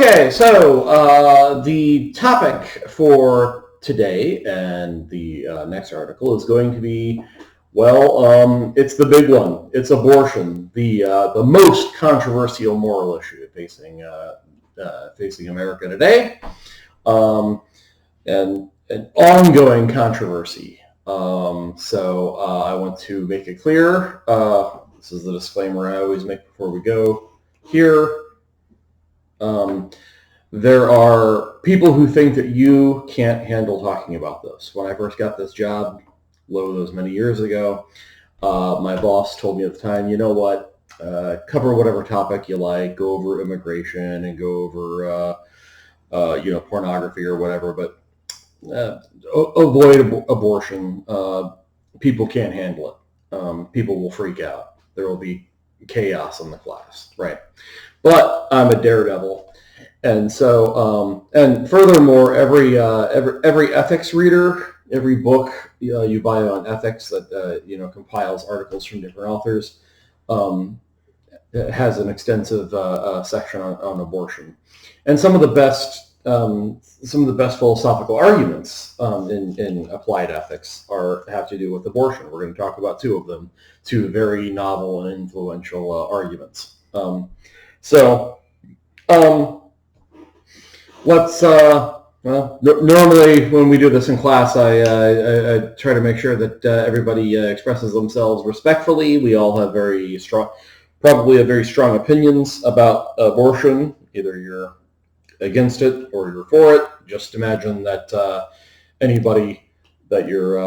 Okay, so the topic for today and the next article is going to be, it's the big one. It's abortion, the most controversial moral issue facing America today, and an ongoing controversy. So I want to make it clear. This is the disclaimer I always make before we go here. There are people who think that you can't handle talking about this. When I first got this job, those many years ago, my boss told me at the time, you know what, cover whatever topic you like, go over immigration and go over, pornography or whatever, but avoid abortion. People can't handle it. People will freak out. There will be chaos in the class, right? But I'm a daredevil, and so and furthermore, every ethics reader, every book you buy on ethics that compiles articles from different authors has an extensive section on abortion, and some of the best philosophical arguments in applied ethics have to do with abortion. We're going to talk about two of them, two very novel and influential arguments. Let's, normally when we do this in class, I try to make sure that everybody expresses themselves respectfully. We all have very strong opinions about abortion. Either you're against it or you're for it. Just imagine that anybody that you're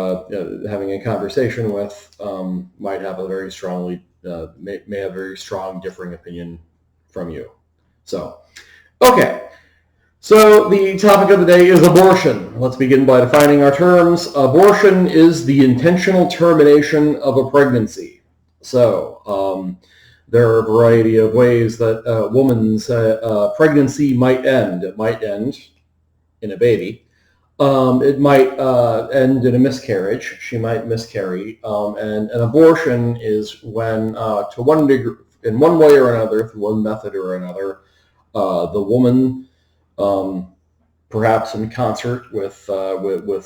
having a conversation with might have a very strongly, may have a very strong differing opinion from you. So, okay. So the topic of the day is abortion. Let's begin by defining our terms. Abortion is the intentional termination of a pregnancy. So there are a variety of ways that a woman's pregnancy might end. It might end in a baby. It might end in a miscarriage. She might miscarry. And an abortion is when, to one degree, in one way or another, through one method or another, the woman, perhaps in concert with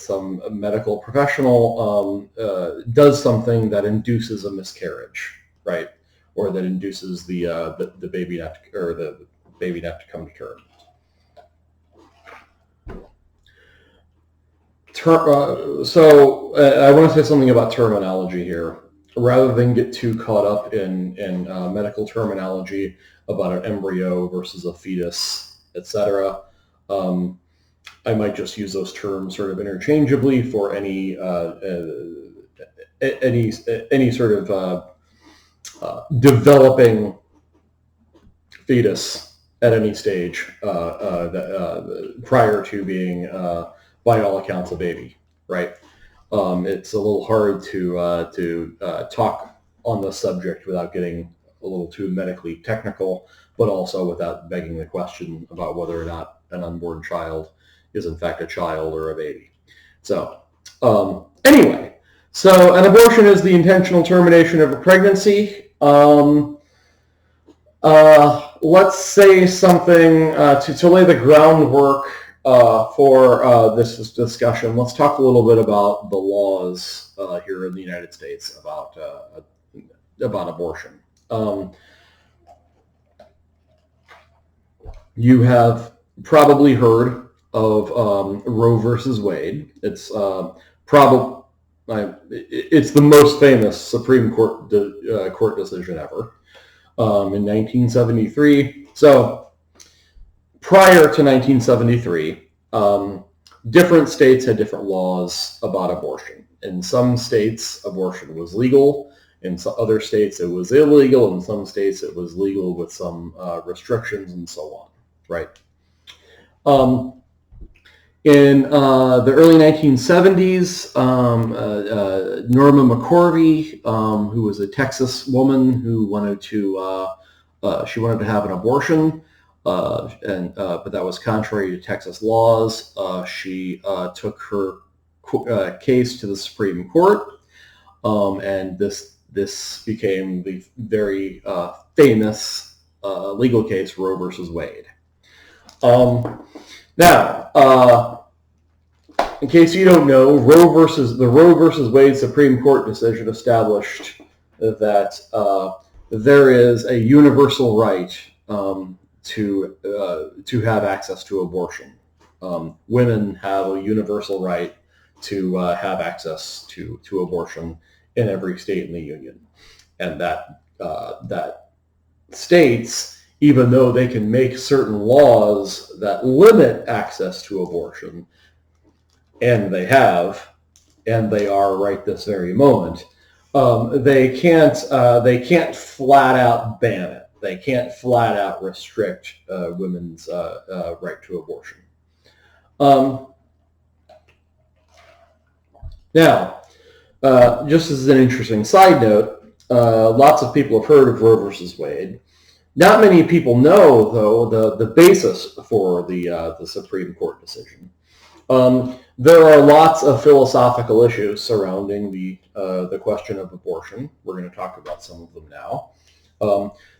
some medical professional, does something that induces a miscarriage, right? Or that induces the baby not to come to term. So I want to say something about terminology here. Rather than get too caught up in medical terminology about an embryo versus a fetus, etc., I might just use those terms sort of interchangeably for any sort of developing fetus at any stage prior to being, by all accounts, a baby, right? It's a little hard to talk on the subject without getting a little too medically technical, but also without begging the question about whether or not an unborn child is in fact a child or a baby. So anyway, so an abortion is the intentional termination of a pregnancy. Let's say something to lay the groundwork for this discussion. Let's talk a little bit about the laws here in the United States about abortion. You have probably heard of Roe versus Wade. It's it's the most famous Supreme Court court decision ever in 1973. So prior to 1973, different states had different laws about abortion. In some states, abortion was legal. In some other states, it was illegal. In some states, it was legal with some restrictions and so on, right? In the early 1970s, Norma McCorvey, who was a Texas woman who wanted to have an abortion, but that was contrary to Texas laws. She took her case to the Supreme Court, and this became the very famous legal case Roe versus Wade. Now, in case you don't know, the Roe versus Wade Supreme Court decision established that there is a universal right to have access to abortion. Women have a universal right to have access to abortion in every state in the union, and that states, even though they can make certain laws that limit access to abortion, and they have, and they are right this very moment, they can't flat out ban it. They can't flat out restrict women's right to abortion. Now, just as an interesting side note, lots of people have heard of Roe versus Wade. Not many people know, though, the basis for the Supreme Court decision. There are lots of philosophical issues surrounding the question of abortion. We're going to talk about some of them now.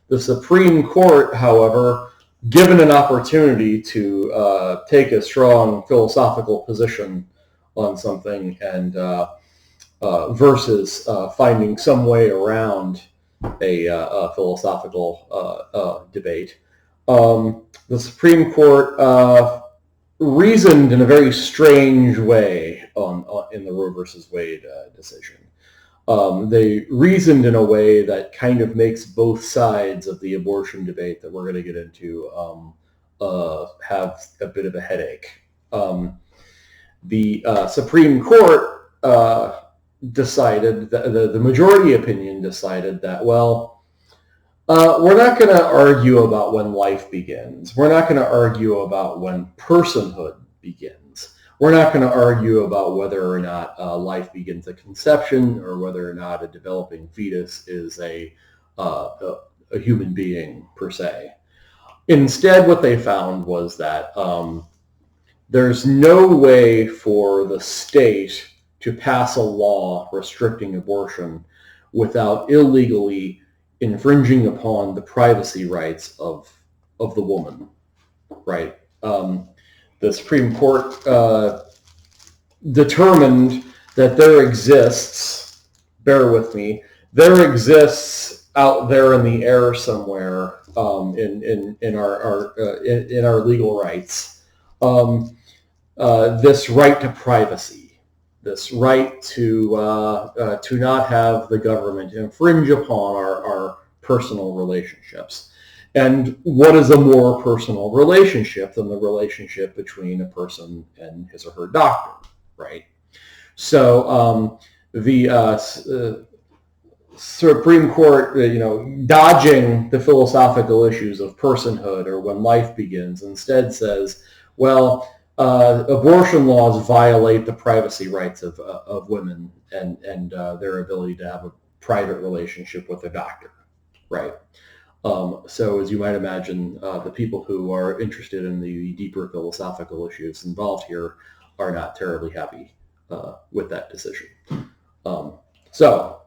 The Supreme Court, however, given an opportunity to take a strong philosophical position on something and versus finding some way around a philosophical debate, the Supreme Court reasoned in a very strange way in the Roe versus Wade decision. They reasoned in a way that kind of makes both sides of the abortion debate that we're going to get into have a bit of a headache. The Supreme Court decided, the majority opinion decided that, well, we're not going to argue about when life begins. We're not going to argue about when personhood begins. We're not going to argue about whether or not life begins at conception or whether or not a developing fetus is a human being per se. Instead, what they found was that there's no way for the state to pass a law restricting abortion without illegally infringing upon the privacy rights of the woman, right? The Supreme Court determined that there exists, bear with me, there exists out there in the air somewhere in our legal rights, this right to privacy, this right to not have the government infringe upon our personal relationships. And what is a more personal relationship than the relationship between a person and his or her doctor, right? So the Supreme Court, dodging the philosophical issues of personhood or when life begins, instead says, well, abortion laws violate the privacy rights of women and their ability to have a private relationship with a doctor, right? So as you might imagine, the people who are interested in the deeper philosophical issues involved here are not terribly happy with that decision. So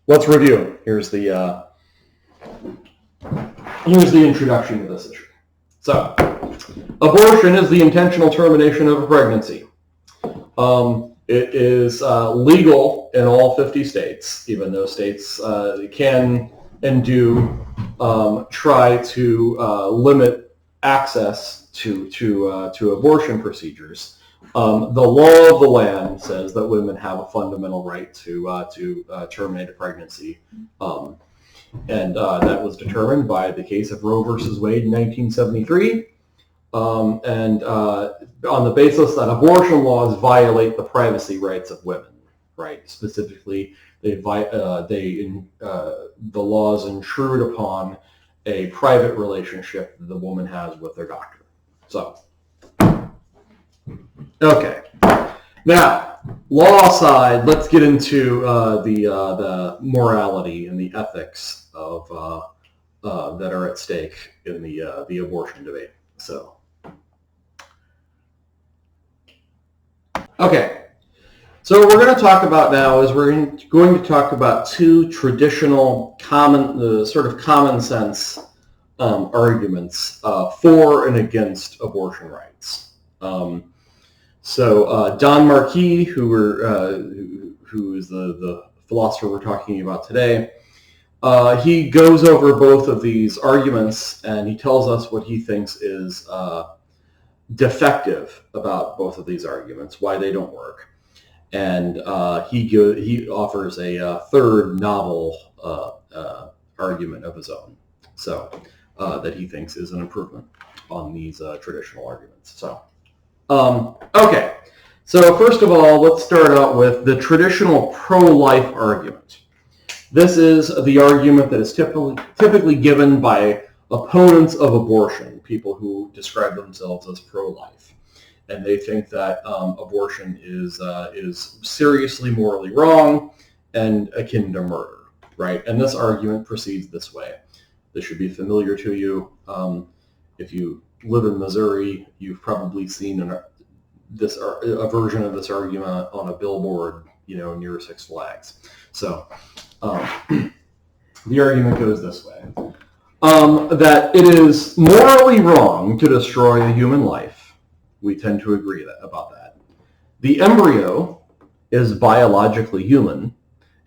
let's review. Here's the introduction to this issue. So, abortion is the intentional termination of a pregnancy. It is legal in all 50 states, even though states can and do try to limit access to abortion procedures. The law of the land says that women have a fundamental right to terminate a pregnancy. And that was determined by the case of Roe versus Wade in 1973. And on the basis that abortion laws violate the privacy rights of women, right? Specifically, the laws intrude upon a private relationship that the woman has with their doctor. So, okay. Now, law aside, let's get into the morality and the ethics of that are at stake in the abortion debate. So. Okay, so what we're going to talk about now is we're going to talk about two traditional, common sense arguments for and against abortion rights. So Don Marquis, who is the philosopher we're talking about today, he goes over both of these arguments, and he tells us what he thinks is defective about both of these arguments, why they don't work. And he offers a third novel argument of his own, so that he thinks is an improvement on these traditional arguments. So, okay. So first of all, let's start out with the traditional pro-life argument. This is the argument that is typically given by opponents of abortion, people who describe themselves as pro-life. And they think that abortion is seriously morally wrong and akin to murder, right? And this argument proceeds this way. This should be familiar to you. If you live in Missouri, you've probably seen a version of this argument on a billboard, near Six Flags. So the argument goes this way: that it is morally wrong to destroy a human life. We tend to agree about that. The embryo is biologically human,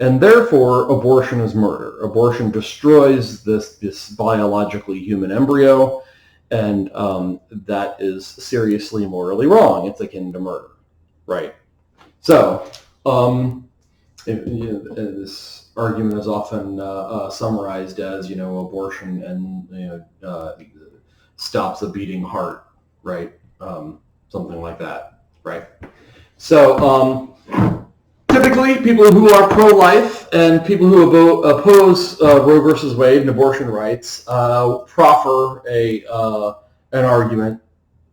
and therefore abortion is murder. Abortion destroys this biologically human embryo, and that is seriously morally wrong. It's akin to murder, right? So this argument is often summarized as, abortion and stops a beating heart, right? Something like that, right? So typically, people who are pro-life and people who oppose Roe versus Wade and abortion rights proffer an argument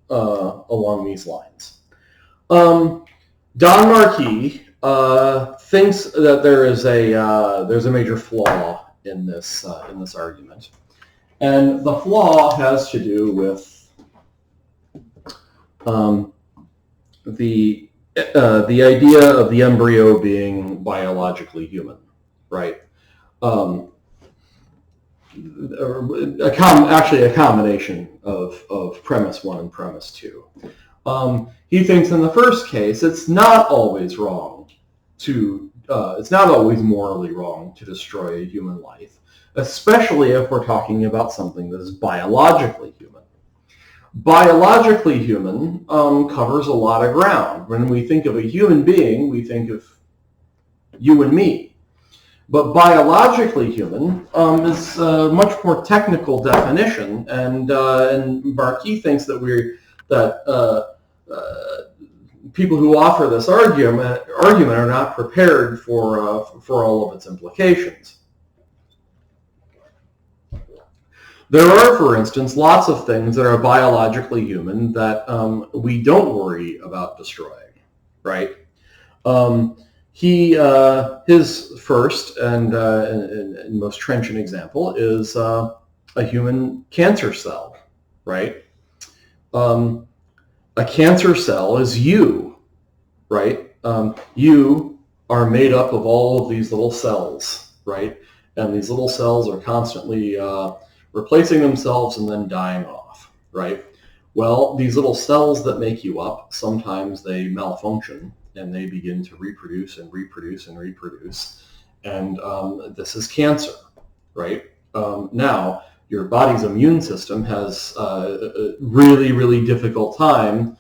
along these lines. Don Marquis thinks that there's a major flaw in this argument, and the flaw has to do with the idea of the embryo being biologically human, right? Actually, a combination of premise one and premise two. He thinks in the first case, it's not always wrong it's not always morally wrong to destroy a human life, especially if we're talking about something that is biologically human. Biologically human covers a lot of ground. When we think of a human being, we think of you and me. But biologically human is a much more technical definition, and Marquis thinks that people who offer this argument are not prepared for all of its implications. There are, for instance, lots of things that are biologically human that we don't worry about destroying, right? His first and most trenchant example is a human cancer cell, right? A cancer cell is you, right? You are made up of all of these little cells, right? And these little cells are constantly replacing themselves and then dying off, right? Well, these little cells that make you up, sometimes they malfunction and they begin to reproduce and reproduce and reproduce. And this is cancer, right? Now, your body's immune system has a really, really difficult time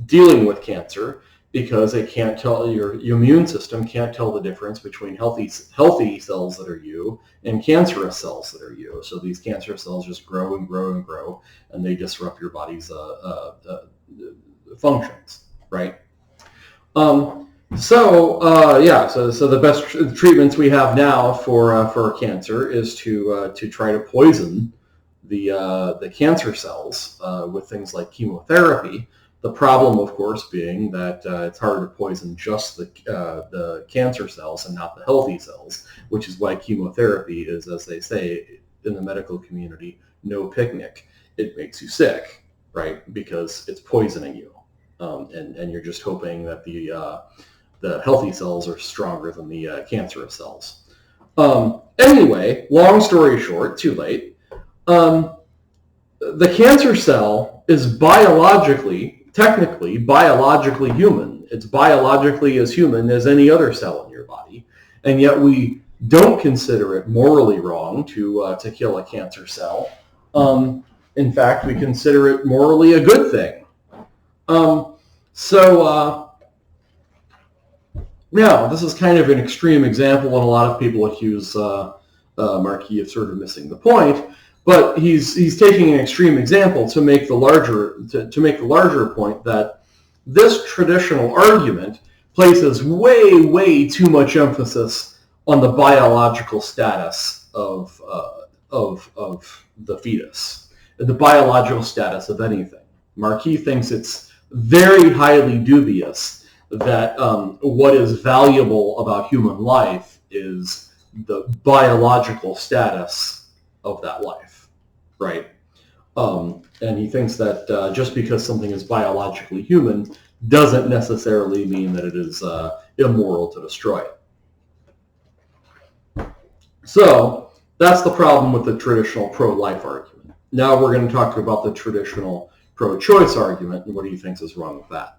dealing with cancer because it can't tell, your immune system can't tell the difference between healthy cells that are you and cancerous cells that are you. So these cancer cells just grow and grow and grow, and they disrupt your body's functions, right? So the best treatments we have now for cancer is to try to poison the cancer cells with things like chemotherapy. The problem, of course, being that it's hard to poison just the cancer cells and not the healthy cells, which is why chemotherapy is, as they say in the medical community, no picnic. It makes you sick, right? Because it's poisoning you, and you're just hoping that the healthy cells are stronger than the cancerous cells. Anyway, long story short, too late. The cancer cell is technically biologically human. It's biologically as human as any other cell in your body, and yet we don't consider it morally wrong to kill a cancer cell. In fact, we consider it morally a good thing. Now, this is kind of an extreme example, and a lot of people accuse Marquis of sort of missing the point. But he's taking an extreme example to make the larger point that this traditional argument places way too much emphasis on the biological status of the fetus, the biological status of anything. Marquis thinks it's very highly dubious that what is valuable about human life is the biological status of that life, right? And he thinks that just because something is biologically human doesn't necessarily mean that it is immoral to destroy it. So that's the problem with the traditional pro-life argument. Now we're going to talk about the traditional pro-choice argument, and what he thinks is wrong with that.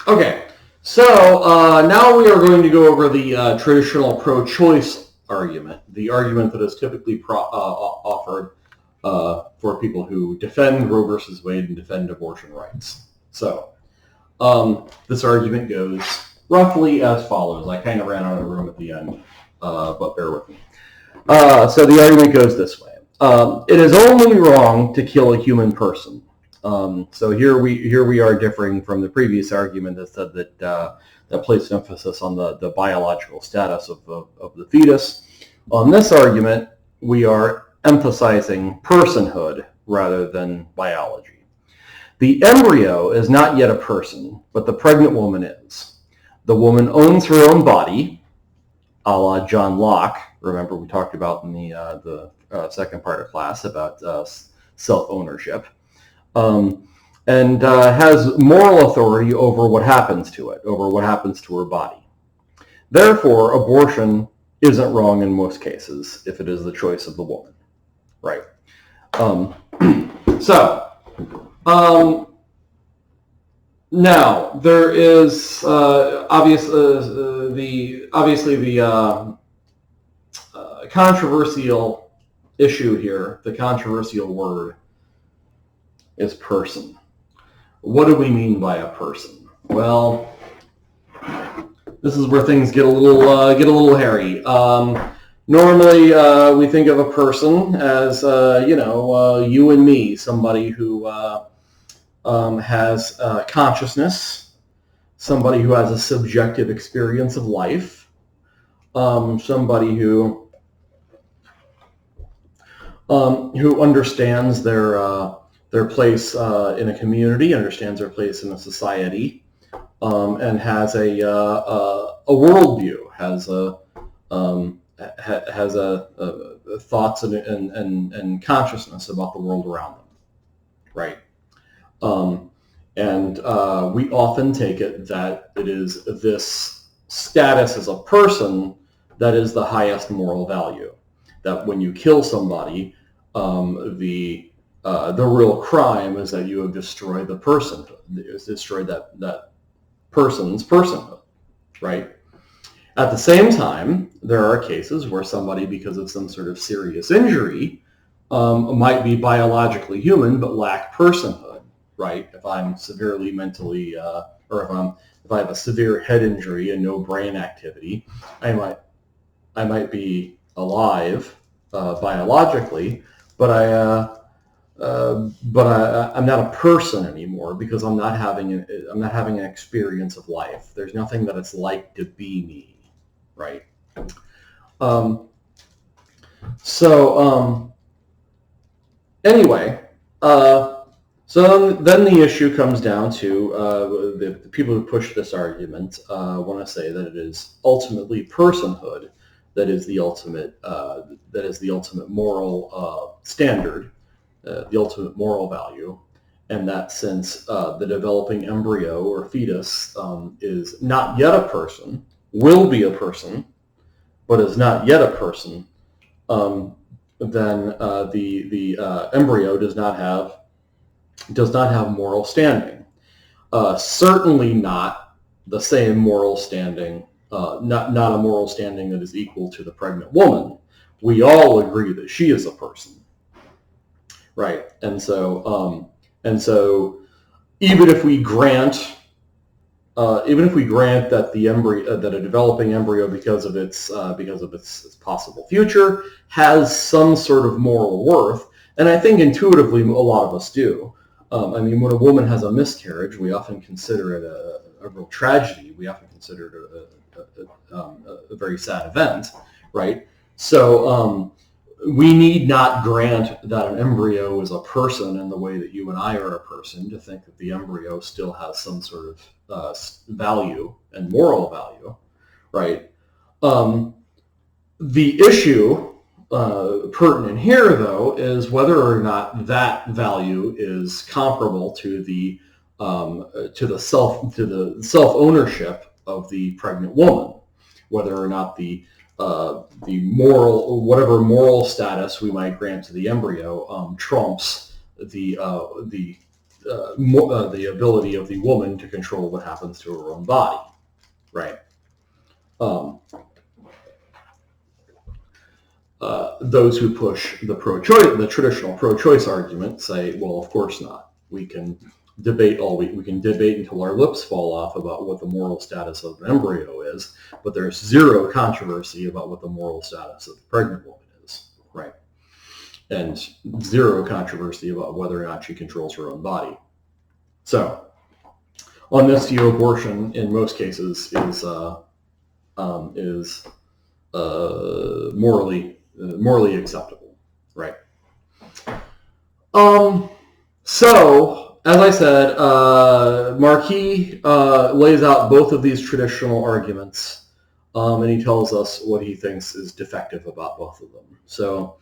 Okay, so now we are going to go over the traditional pro-choice argument, the argument that is typically offered for people who defend Roe versus Wade and defend abortion rights. So this argument goes roughly as follows. I kind of ran out of room at the end, but bear with me. So the argument goes this way. It is only wrong to kill a human person. So here we are differing from the previous argument that said that placed emphasis on the biological status of the fetus. On this argument, we are emphasizing personhood rather than biology. The embryo is not yet a person, but the pregnant woman is. The woman owns her own body, a la John Locke. Remember, we talked about in the second part of class about self-ownership. And has moral authority over what happens to it, over what happens to her body. Therefore, abortion isn't wrong in most cases if it is the choice of the woman, right? Now there is obviously the controversial issue here. The controversial word is person. What do we mean by a person? Well, this is where things get a little hairy. Normally, we think of a person as you and me, somebody who has consciousness, somebody who has a subjective experience of life, somebody who understands their place in a community, understands their place in a society, and has a worldview, has thoughts and consciousness about the world around them, right? And we often take it that it is this status as a person that is the highest moral value. That when you kill somebody, the real crime is that you have destroyed the personhood. It's destroyed that person's personhood, right? At the same time, there are cases where somebody, because of some sort of serious injury, might be biologically human but lack personhood, right? If I'm severely mentally, or if I have a severe head injury and no brain activity, I might be alive biologically, but I'm not a person anymore because I'm not having an experience of life. There's nothing that it's like to be me, right? Anyway, so then the issue comes down to the people who push this argument want to say that it is ultimately personhood that is the ultimate moral standard, the ultimate moral value, and that since the developing embryo or fetus is not yet a person, will be a person, but is not yet a person, then the embryo does not have moral standing. Certainly not the same moral standing, not a moral standing that is equal to the pregnant woman. We all agree that she is a person, right? And so even if we grant that the embryo, that a developing embryo, because of its possible future, has some sort of moral worth, and I think intuitively a lot of us do. I mean, when a woman has a miscarriage, we often consider it a real tragedy. We often consider it a very sad event, right? So we need not grant that an embryo is a person in the way that you and I are a person to think that the embryo still has some sort of value and moral value, right? The issue pertinent here, though, is whether or not that value is comparable to the self-ownership of the pregnant woman, whether or not the whatever moral status we might grant to the embryo trumps the ability of the woman to control what happens to her own body, right? Those who push the traditional pro-choice argument say, well, of course not. We can debate we can debate until our lips fall off about what the moral status of an embryo is, but there's zero controversy about what the moral status of the pregnant woman is, right? And zero controversy about whether or not she controls her own body. So, on this view, abortion in most cases is morally acceptable, right? So, as I said, Marquis lays out both of these traditional arguments, and he tells us what he thinks is defective about both of them. So,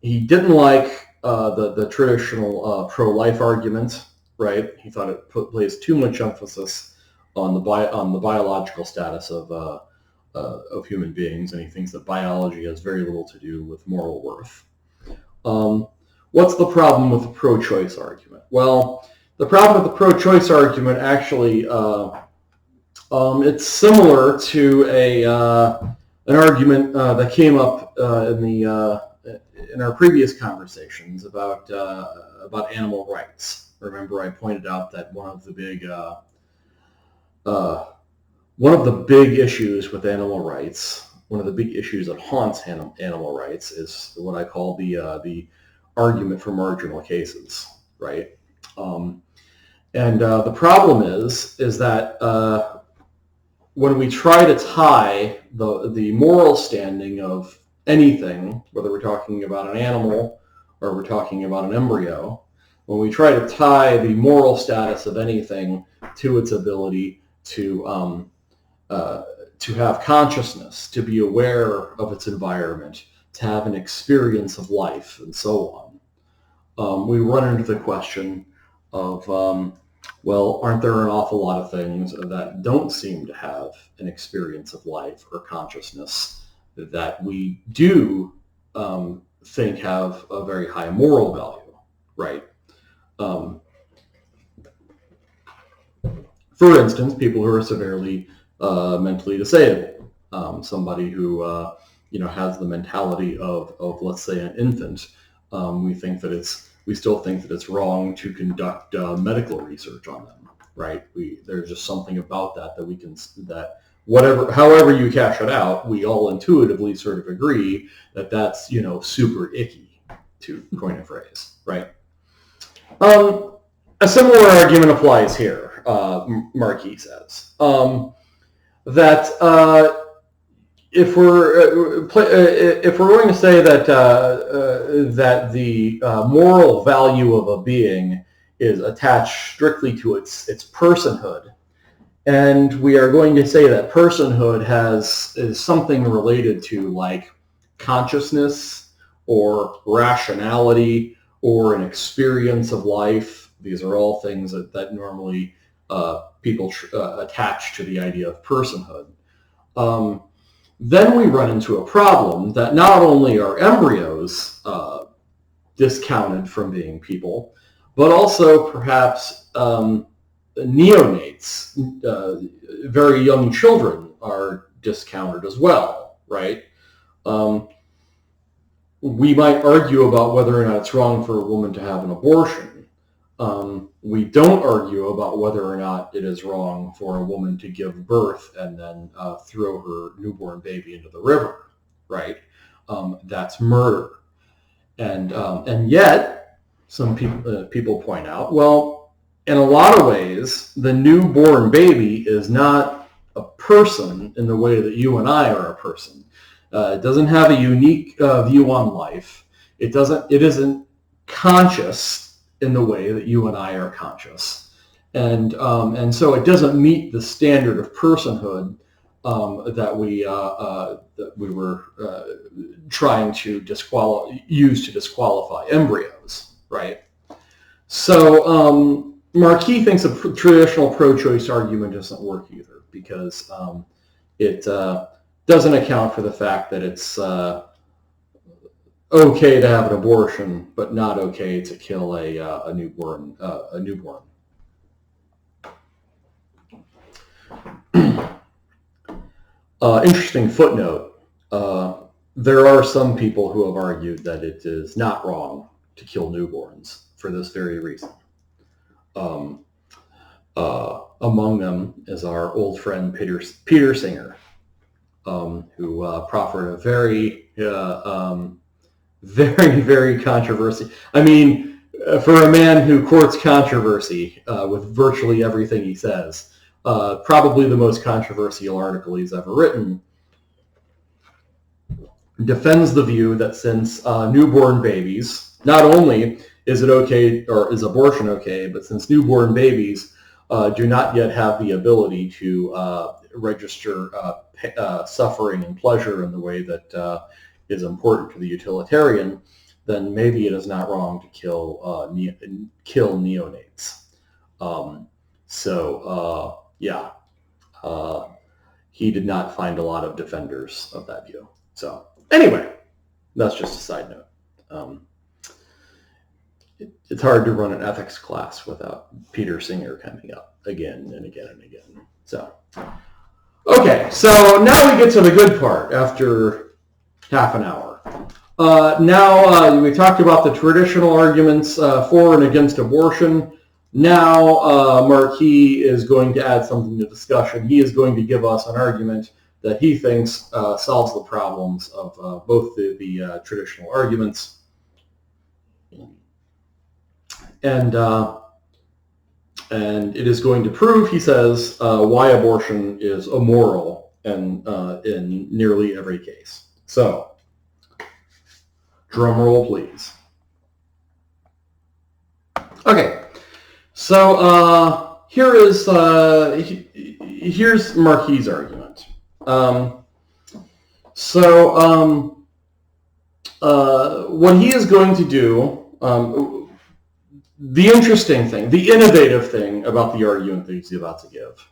he didn't like the traditional pro-life argument, right? He thought it placed too much emphasis on the biological status of human beings, and he thinks that biology has very little to do with moral worth. What's the problem with the pro-choice argument? Well, the problem with the pro-choice argument actually, it's similar to an argument that came up in our previous conversations about animal rights. Remember, I pointed out that one of the big issues with animal rights, one of the big issues that haunts animal rights, is what I call the argument for marginal cases, right? And the problem is that when we try to tie the moral standing of anything, whether we're talking about an animal or we're talking about an embryo, when we try to tie the moral status of anything to its ability to have consciousness, to be aware of its environment, to have an experience of life, and so on, we run into the question of, well, aren't there an awful lot of things that don't seem to have an experience of life or consciousness that we do think have a very high moral value, right? For instance, people who are severely mentally disabled, somebody who has the mentality of let's say an infant. We still think that it's wrong to conduct medical research on them, right? There's just something about that however you cash it out, we all intuitively sort of agree that that's super icky, to coin a phrase, right? A similar argument applies here. Marquis says that if we're going to say that that the moral value of a being is attached strictly to its personhood, and we are going to say that personhood is something related to like consciousness or rationality or an experience of life. These are all things that normally people attach to the idea of personhood. then we run into a problem that not only are embryos discounted from being people, but also perhaps neonates, very young children, are discounted as well, right? We might argue about whether or not it's wrong for a woman to have an abortion. We don't argue about whether or not it is wrong for a woman to give birth and then throw her newborn baby into the river, right? That's murder. And yet, some people point out, well, in a lot of ways, the newborn baby is not a person in the way that you and I are a person. It doesn't have a unique view on life. It isn't conscious in the way that you and I are conscious, and so it doesn't meet the standard of personhood that we were trying to use to disqualify embryos, right? So Marquis thinks a traditional pro-choice argument doesn't work either, because it doesn't account for the fact that it's okay to have an abortion, but not okay to kill a newborn. Interesting footnote. There are some people who have argued that it is not wrong to kill newborns for this very reason. Among them is our old friend Peter Singer, who proffered a very, very controversial. I mean, for a man who courts controversy with virtually everything he says, probably the most controversial article he's ever written, defends the view that since newborn babies, not only is it okay, or is abortion okay, but since newborn babies do not yet have the ability to register suffering and pleasure in the way that is important to the utilitarian, then maybe it is not wrong to kill neonates. He did not find a lot of defenders of that view. So anyway, that's just a side note. It's hard to run an ethics class without Peter Singer coming up again and again and again. So, okay, so now we get to the good part after half an hour. Now we talked about the traditional arguments for and against abortion. Now Marquis is going to add something to discussion. He is going to give us an argument that he thinks solves the problems of both the traditional arguments. And it is going to prove, he says, why abortion is immoral in nearly every case. So, drum roll, please. Okay, so here's Marquis' argument. What he is going to do, the interesting thing, the innovative thing about the argument that he's about to give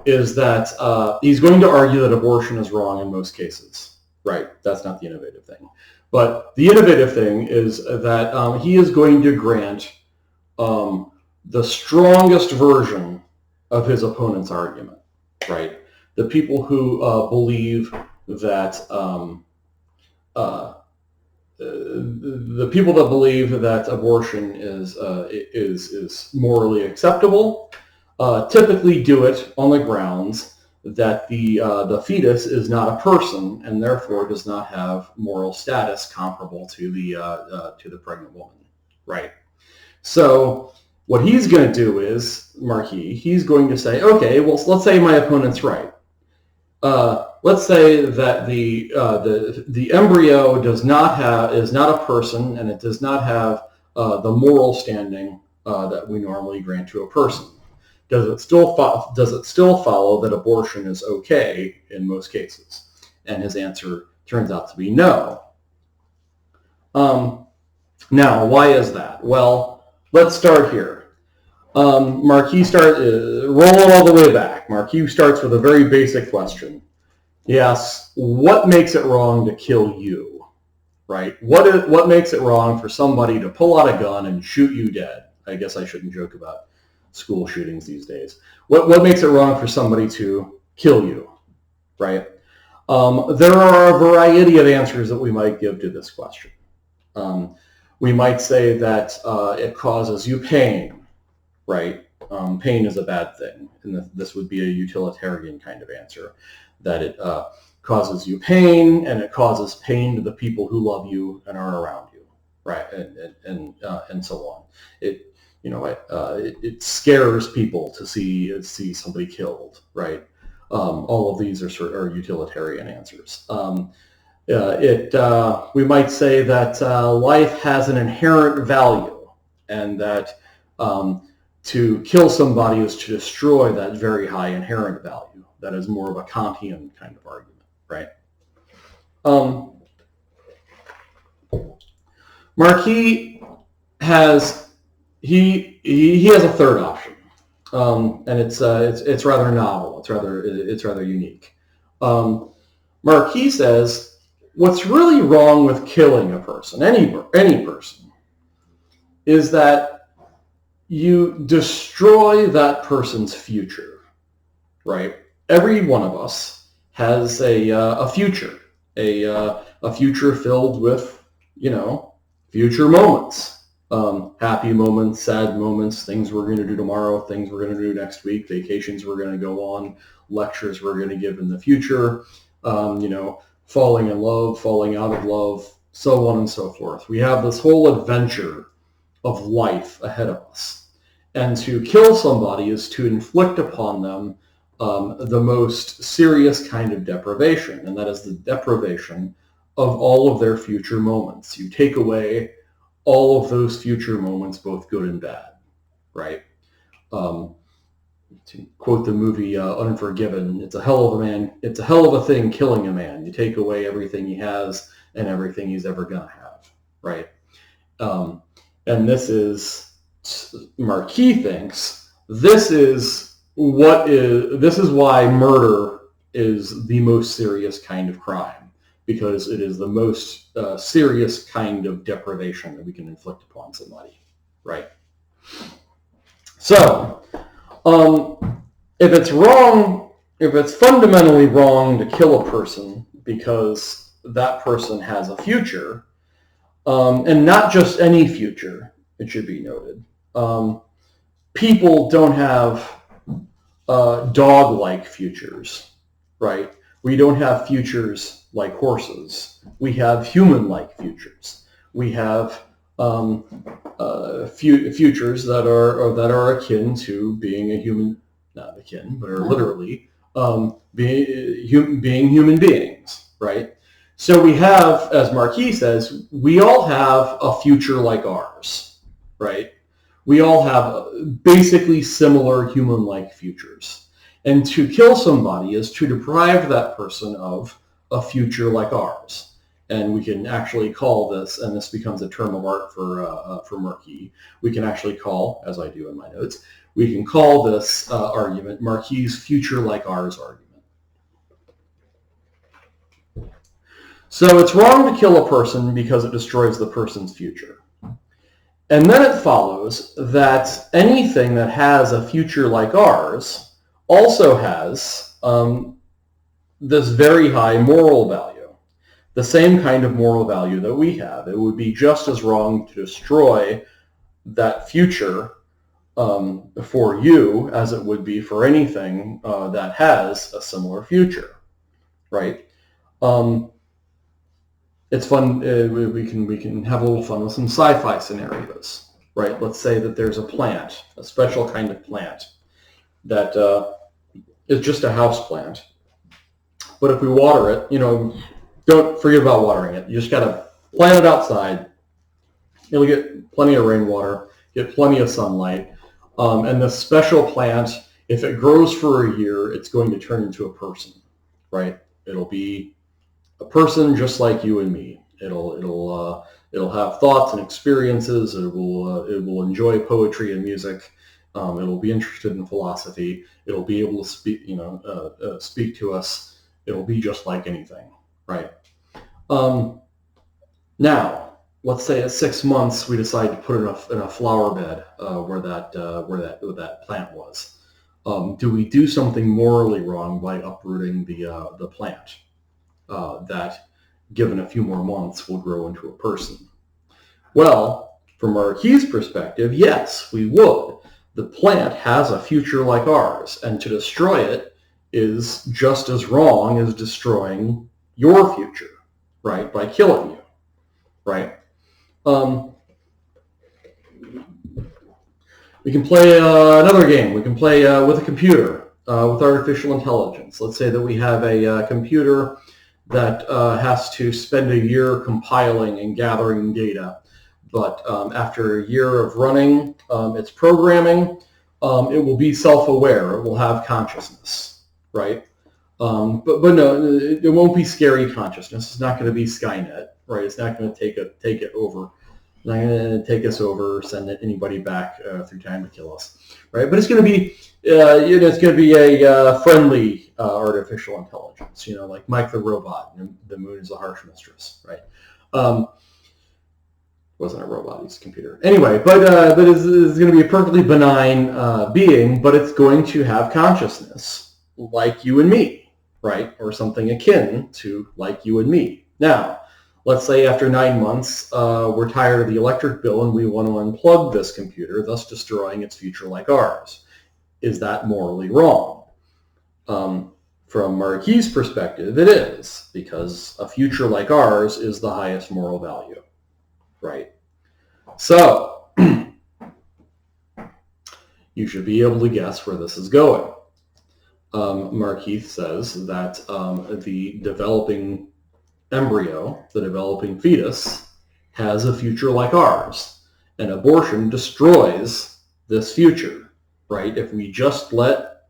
is that he's going to argue that abortion is wrong in most cases. Right, that's not the innovative thing. But the innovative thing is that he is going to grant the strongest version of his opponent's argument, right? The people who believe that the people that believe that abortion is morally acceptable typically do it on the grounds that the fetus is not a person and therefore does not have moral status comparable to the pregnant woman, right? So what he's going to do is, Marquis, he's going to say, okay, well, let's say my opponent's right. Let's say that the embryo is not a person and it does not have the moral standing that we normally grant to a person. Does it still follow that abortion is okay in most cases? And his answer turns out to be no. Now, why is that? Well, let's start here. Marquis rolling all the way back. Marquis starts with a very basic question. He asks, what makes it wrong to kill you, right? What makes it wrong for somebody to pull out a gun and shoot you dead? I guess I shouldn't joke about school shootings these days. What makes it wrong for somebody to kill you, right? There are a variety of answers that we might give to this question. We might say that it causes you pain, right? Pain is a bad thing, and this would be a utilitarian kind of answer, that it causes you pain, and it causes pain to the people who love you and are around you, right? And so on. It scares people to see somebody killed, right? All of these are utilitarian answers. We might say that life has an inherent value, and that to kill somebody is to destroy that very high inherent value. That is more of a Kantian kind of argument, right? Marquis has a third option, and it's rather novel. It's rather unique. Marquis says, what's really wrong with killing a person, any person, is that you destroy that person's future, right? Every one of us has a future, a future filled with, future moments, happy moments, sad moments, things we're going to do tomorrow, things we're going to do next week, vacations we're going to go on, lectures we're going to give in the future, falling in love, falling out of love, so on and so forth. We have this whole adventure of life ahead of us. And to kill somebody is to inflict upon them the most serious kind of deprivation, and that is the deprivation of all of their future moments. You take away all of those future moments, both good and bad, right? To quote the movie Unforgiven, it's a hell of a thing killing a man. You take away everything he has and everything he's ever gonna have, right? And this is, Marquis thinks, this is why murder is the most serious kind of crime, because it is the most serious kind of deprivation that we can inflict upon somebody, right? So, if it's fundamentally wrong to kill a person because that person has a future, and not just any future, it should be noted. People don't have dog-like futures, right? We don't have futures like horses. We have human-like futures. We have futures that are akin to being a human, not akin, but are literally being human beings, right? So we have, as Marquis says, we all have a future like ours, right? We all have basically similar human-like futures. And to kill somebody is to deprive that person of a future like ours. And we can actually call this, and this becomes a term of art for Marquis, we can actually call, as I do in my notes, we can call this argument Marquis' future like ours argument. So it's wrong to kill a person because it destroys the person's future. And then it follows that anything that has a future like ours also has this very high moral value, the same kind of moral value that we have. It would be just as wrong to destroy that future for you as it would be for anything that has a similar future, right? It's fun. We can have a little fun with some sci-fi scenarios, right? Let's say that there's a plant, a special kind of plant that is just a house plant. But if we water it, don't forget about watering it. You just gotta plant it outside. It'll get plenty of rainwater, get plenty of sunlight, and this special plant, if it grows for a year, it's going to turn into a person, right? It'll be a person just like you and me. It'll have thoughts and experiences. It will enjoy poetry and music. It'll be interested in philosophy. It'll be able to speak to us It'll be just like anything, right? Now, let's say at 6 months we decide to put it in a flower bed where that plant was. Do we do something morally wrong by uprooting the plant that, given a few more months, will grow into a person? Well, from Marquis' perspective, yes, we would. The plant has a future like ours, and to destroy it is just as wrong as destroying your future, right, by killing you, right? We can play another game. We can play with a computer, with artificial intelligence. Let's say that we have a computer that has to spend a year compiling and gathering data. But after a year of running its programming, it will be self-aware. It will have consciousness, right? But no, it won't be scary consciousness. It's not going to be Skynet, right? It's not going to take it over. It's not going to take us over or send anybody back through time to kill us, right? But it's going to be, it's going to be a friendly artificial intelligence, like Mike the robot. The moon is a harsh mistress, right? Wasn't a robot, he's a computer. Anyway, but it's going to be a perfectly benign being, but it's going to have consciousness like you and me, right? Or something akin to like you and me. Now, let's say after 9 months, we're tired of the electric bill and we want to unplug this computer, thus destroying its future like ours. Is that morally wrong? From Marquis' perspective, it is, because a future like ours is the highest moral value. Right. So, you should be able to guess where this is going. Marquis says that the developing embryo, the developing fetus, has a future like ours, and abortion destroys this future, right? If we just let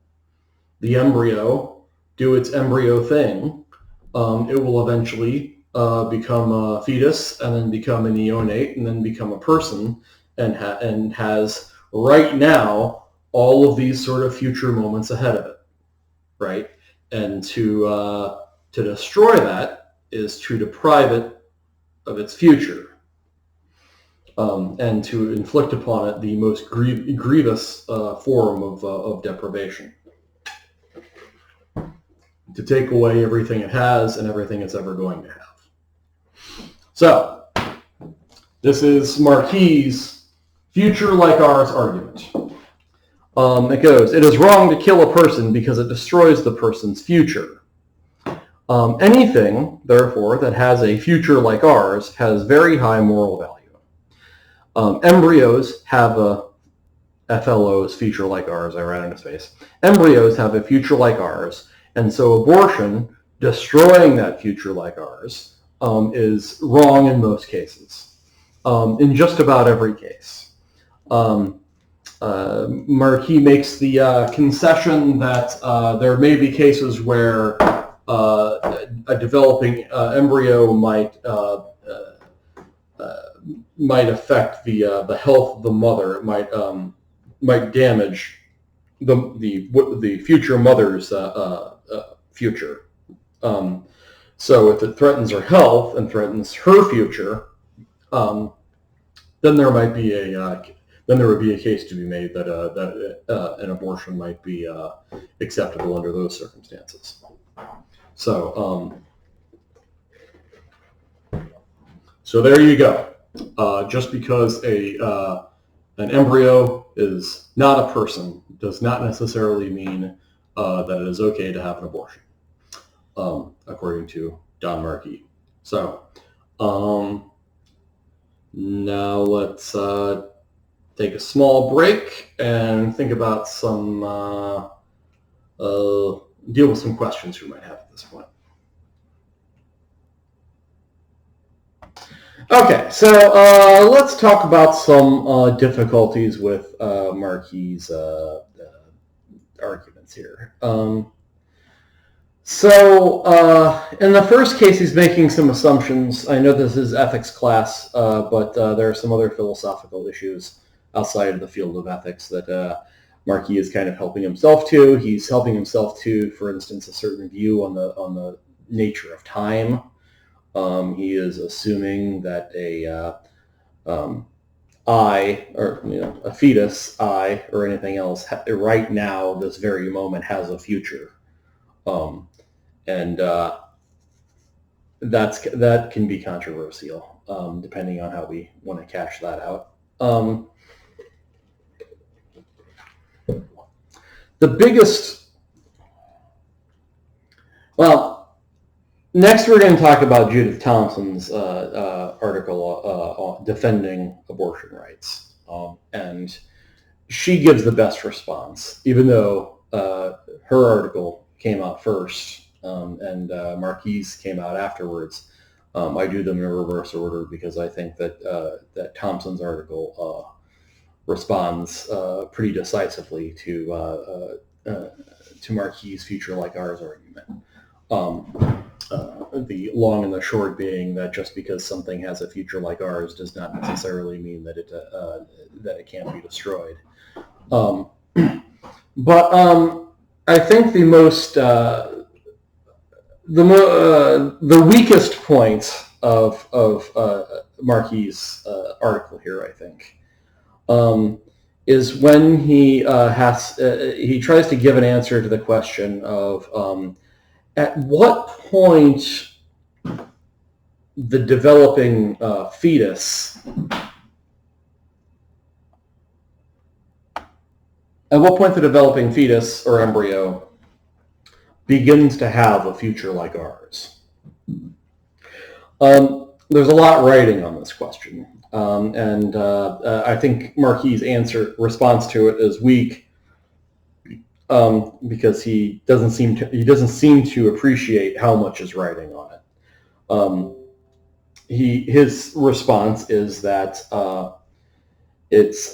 the embryo do its embryo thing, it will eventually become a fetus, and then become a neonate, and then become a person, and has right now all of these sort of future moments ahead of it, right? And to destroy that is to deprive it of its future, and to inflict upon it the most grievous form of deprivation. To take away everything it has and everything it's ever going to have. So, this is Marquis' future like ours argument. It goes, it is wrong to kill a person because it destroys the person's future. Anything, therefore, that has a future like ours has very high moral value. Embryos have a FLO's future like ours. I ran into space. Embryos have a future like ours, and so abortion, destroying that future like ours, is wrong in most cases, in just about every case. Marquis makes the concession that there may be cases where a developing embryo might affect the health of the mother. It might damage the future mother's future. So if it threatens her health and threatens her future, then there would be a case to be made that an abortion might be acceptable under those circumstances. So there you go. Just because an embryo is not a person does not necessarily mean that it is okay to have an abortion. According to Don Marquis. So, now let's take a small break and think about deal with some questions you might have at this point. Okay, so let's talk about some difficulties with Marquis' arguments here. So, in the first case, he's making some assumptions. I know this is ethics class, but there are some other philosophical issues outside of the field of ethics that Marquis is kind of helping himself to. He's helping himself to, for instance, a certain view on the nature of time. He is assuming that I, or a fetus, I, or anything else, right now, this very moment, has a future, and that can be controversial, depending on how we want to cash that out. The biggest, well, next we're going to talk about Judith Thompson's article defending abortion rights, and she gives the best response, even though her article came out first and Marquis came out afterwards. I do them in reverse order because I think that Thompson's article responds pretty decisively to Marquis' future like ours argument. The long and the short being that just because something has a future like ours does not necessarily mean that it can't be destroyed. But I think the weakest point of Marquis' article here, I think, is when he tries to give an answer to the question of at what point the developing fetus, or embryo begins to have a future like ours. There's a lot writing on this question, and I think Marquis' response to it is weak because he doesn't seem to appreciate how much is writing on it. His response is that it's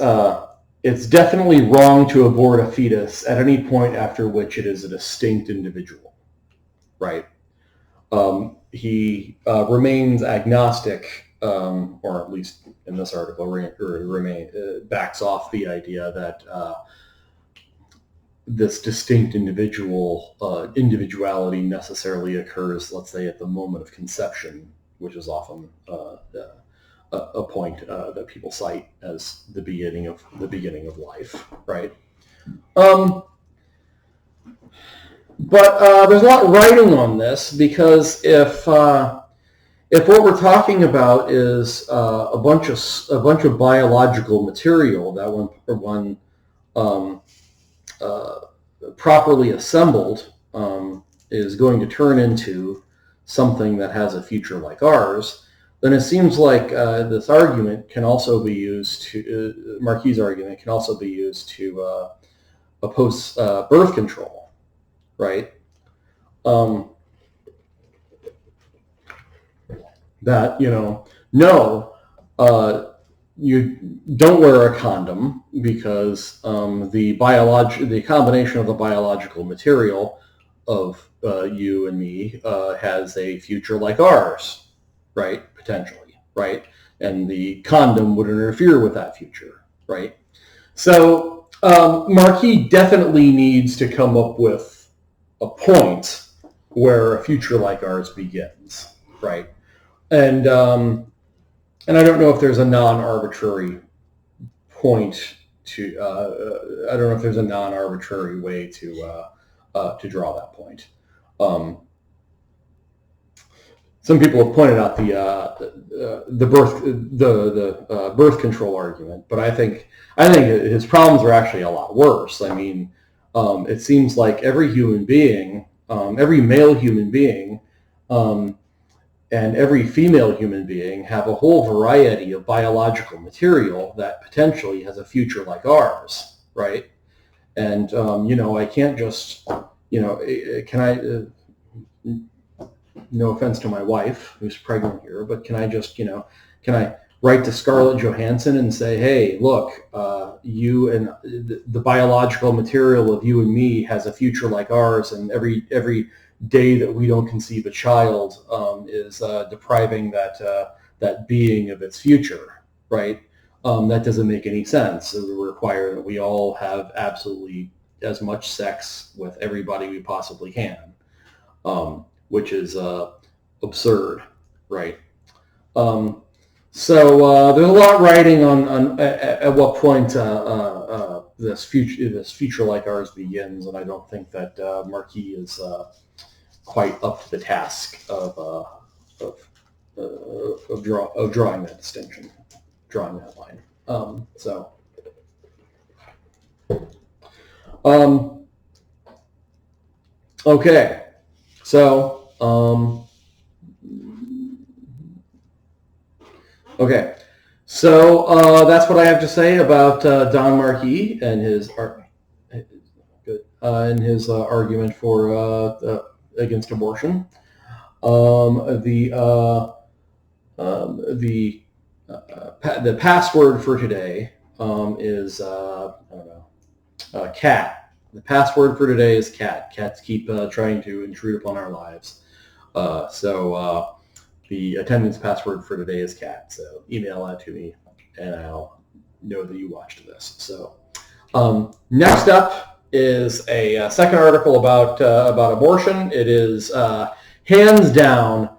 definitely wrong to abort a fetus at any point after which it is a distinct individual, right? He remains agnostic, or at least in this article, backs off the idea that this distinct individuality necessarily occurs, let's say, at the moment of conception, which is often a point that people cite as the beginning of life, right? But there's a lot of writing on this because if what we're talking about is a bunch of biological material that when properly assembled is going to turn into something that has a future like ours, then it seems like this argument can also be used to, Marquis' argument can also be used to oppose birth control, right? That, no, you don't wear a condom because the combination of the biological material of you and me has a future like ours, right? Potentially, right? And the condom would interfere with that future, right? So Marquis definitely needs to come up with a point where a future like ours begins, right? And I don't know if there's a non-arbitrary point to. I don't know if there's a non-arbitrary way to draw that point. Some people have pointed out the birth control argument, but I think his problems are actually a lot worse. I mean, it seems like every human being, every male human being, and every female human being have a whole variety of biological material that potentially has a future like ours, right? And I can't just, can I? No offense to my wife who's pregnant here, but can I just, can I write to Scarlett Johansson and say, hey, look, you and the biological material of you and me has a future like ours, and every day that we don't conceive a child is depriving that being of its future, right? That doesn't make any sense. It would require that we all have absolutely as much sex with everybody we possibly can, which is absurd, right? So there's a lot writing on at what point this future like ours begins, and I don't think that Marquis is quite up to the task of drawing that distinction, drawing that line. Okay, so okay, so that's what I have to say about Don Marquis and his argument for against abortion. The password for today is I don't know, cat. The password for today is cat. Cats keep trying to intrude upon our lives. So the attendance password for today is cat. So email that to me, and I'll know that you watched this. So next up is a second article about abortion. It is hands down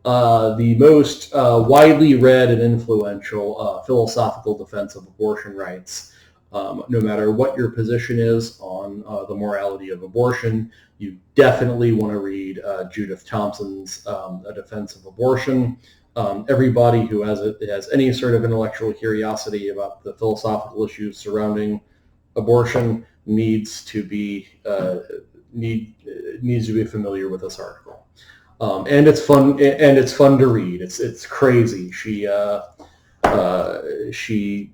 the most widely read and influential philosophical defense of abortion rights. No matter what your position is on the morality of abortion, you definitely want to read Judith Thompson's A Defense of Abortion. Everybody who has any sort of intellectual curiosity about the philosophical issues surrounding abortion needs to be familiar with this article. And it's fun. And it's fun to read. It's crazy. She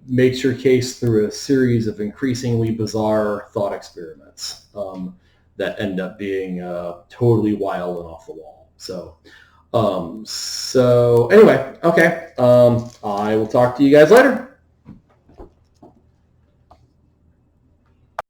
makes her case through a series of increasingly bizarre thought experiments that end up being totally wild and off the wall. So anyway, okay. I will talk to you guys later.